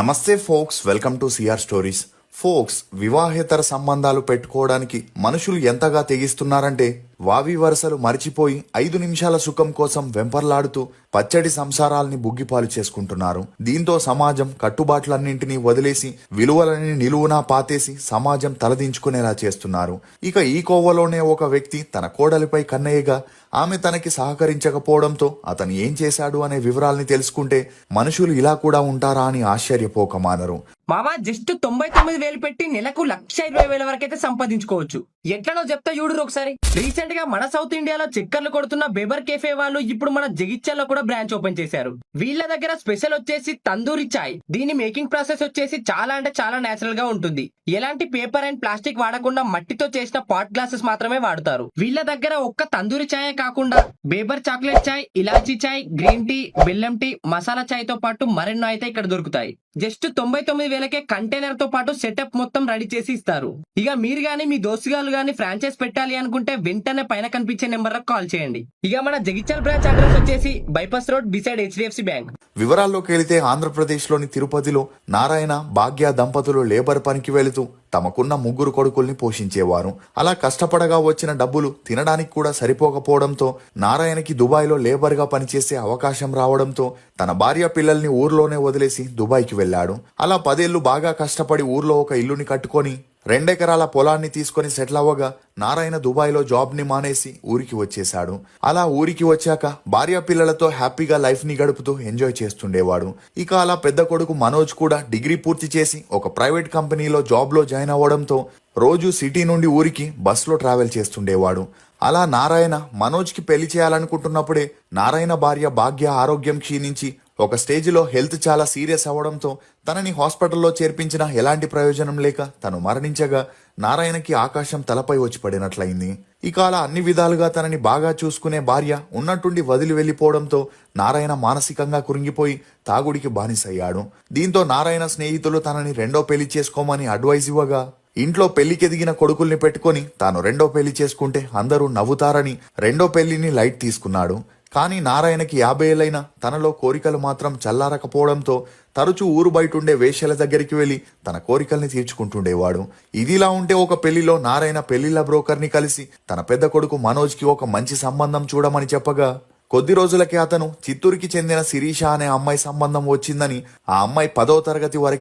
నమస్తే folks, welcome to CR stories. Folks, వివాహేతర సంబంధాలు పెట్టుకోవడానికి మనుషులు ఎంతగా తెగిస్తున్నారంటే వావి వరుసలు మరిచిపోయి 5 నిమిషాల సుఖం కోసం వెంపర్లాడుతూ పచ్చడి సంసారాల్ని బుగ్గిపాలు చేసుకుంటున్నారు. దీంతో సమాజం కట్టుబాట్లన్నింటినీ వదిలేసి విలువలని నిలువునా పాతేసి సమాజం తలదించుకునేలా చేస్తున్నారు. ఇక ఈ కోవలోనే ఒక వ్యక్తి తన కోడలిపై కన్నయ్యగా ఆమె తనకి సహకరించకపోవడంతో అతను ఏం చేశాడు అనే వివరాల్ని తెలుసుకుంటే మనుషులు ఇలా కూడా ఉంటారా అని ఆశ్చర్యపోకమానరు. మావా జస్ట్ 99,000 పెట్టి నెలకు 1,20,000 వరకైతే సంపాదించుకోవచ్చు. ఎట్లనో చెప్తా చూడురు ఒకసారి. రీసెంట్ గా మన సౌత్ ఇండియాలో చక్కర్లు కొడుతున్న బేబర్ కేఫే వాళ్ళు ఇప్పుడు మన జగిత్యాలలో కూడా బ్రాంచ్ ఓపెన్ చేశారు. వీళ్ళ దగ్గర స్పెషల్ వచ్చేసి తందూరి చాయ్. దీని మేకింగ్ ప్రాసెస్ వచ్చేసి చాలా అంటే చాలా నేచురల్ గా ఉంటుంది. ఎలాంటి పేపర్ అండ్ ప్లాస్టిక్ వాడకుండా మట్టితో చేసిన పాట్ గ్లాసెస్ మాత్రమే వాడతారు. వీళ్ళ దగ్గర ఒక్క తందూరి చాయ్ కాకుండా బేబర్ చాక్లెట్ చాయ్, ఇలాచీ చాయ్, గ్రీన్ టీ, బెల్లం టీ, మసాలా చాయ్ తో పాటు మరెన్నో అయితే ఇక్కడ దొరుకుతాయి. జస్ట్ 99,000కే కంటైనర్ తో పాటు సెటప్ మొత్తం రెడీ చేసి ఇస్తారు. ఇక మీరు గానీ మీ దోస్తుగాలు గానీ ఫ్రాంచైజ్ పెట్టాలి అనుకుంటే వెంటనే పైన కనిపించే నెంబర్ లకు కాల్ చేయండి. ఇక మన జగిత్యాల బ్రాంచ్ అడ్రస్ వచ్చేసి bypass road beside HDFC bank. వివరాల్లోకి వెళితే ఆంధ్రప్రదేశ్ లోని తిరుపతిలో నారాయణ, భాగ్య దంపతులు లేబర్ పనికి వెళుతూ తమకున్న 3 కొడుకుల్ని పోషించేవారు. అలా కష్టపడగా వచ్చిన డబ్బులు తినడానికి కూడా సరిపోకపోవడంతో నారాయణకి దుబాయ్లో లేబర్ గా పనిచేసే అవకాశం రావడంతో తన భార్య పిల్లల్ని ఊర్లోనే వదిలేసి దుబాయ్కి వెళ్లాడు. అలా 10 ఏళ్లు బాగా కష్టపడి ఊర్లో ఒక ఇల్లుని కట్టుకొని 2 ఎకరాల పొలాన్ని తీసుకొని సెటిల్ అవ్వగా నారాయణ దుబాయ్లో జాబ్ ని మానేసి ఊరికి వచ్చేశాడు. అలా ఊరికి వచ్చాక భార్య పిల్లలతో హ్యాపీగా లైఫ్ ని గడుపుతూ ఎంజాయ్ చేస్తుండేవాడు. ఇక అలా పెద్ద కొడుకు మనోజ్ కూడా డిగ్రీ పూర్తి చేసి ఒక ప్రైవేట్ కంపెనీలో జాబ్ లో జాయిన్ అవ్వడంతో రోజు సిటీ నుండి ఊరికి బస్సులో ట్రావెల్ చేస్తుండేవాడు. అలా నారాయణ మనోజ్కి పెళ్లి చేయాలనుకుంటున్నప్పుడే నారాయణ భార్య భాగ్య ఆరోగ్యం క్షీణించి ఒక స్టేజిలో హెల్త్ చాలా సీరియస్ అవ్వడంతో తనని హాస్పిటల్లో చేర్పించిన ఎలాంటి ప్రయోజనం లేక తను మరణించగా నారాయణకి ఆకాశం తలపై వచ్చి పడినట్లయింది. ఇక అలా అన్ని విధాలుగా తనని బాగా చూసుకునే భార్య ఉన్నట్టుండి వదిలి వెళ్లిపోవడంతో నారాయణ మానసికంగా కురింగిపోయి తాగుడికి బానిసయ్యాడు. దీంతో నారాయణ స్నేహితులు తనని 2వ పెళ్లి చేసుకోమని అడ్వైజ్ ఇవ్వగా ఇంట్లో పెళ్లికెదిగిన కొడుకుల్ని పెట్టుకుని తాను 2వ పెళ్లి చేసుకుంటే అందరూ నవ్వుతారని 2వ పెళ్లిని లైట్ తీసుకున్నాడు. కానీ నారాయణకి 50 ఏళ్లైనా తనలో కోరికలు మాత్రం చల్లారకపోవడంతో తరచూ ఊరు బయటుండే వేశ్యల దగ్గరికి వెళ్లి తన కోరికల్ని తీర్చుకుంటుండేవాడు. ఇదిలా ఉంటే ఒక పెళ్లిలో నారాయణ పెళ్లిళ్ల బ్రోకర్ని కలిసి తన పెద్ద కొడుకు మనోజ్కి ఒక మంచి సంబంధం చూడమని చెప్పగా కొద్ది రోజులకే అతను చిత్తూరుకి చెందిన శిరీష అనే అమ్మాయి సంబంధం వచ్చిందని, ఆ అమ్మాయి 10వ తరగతి వరకు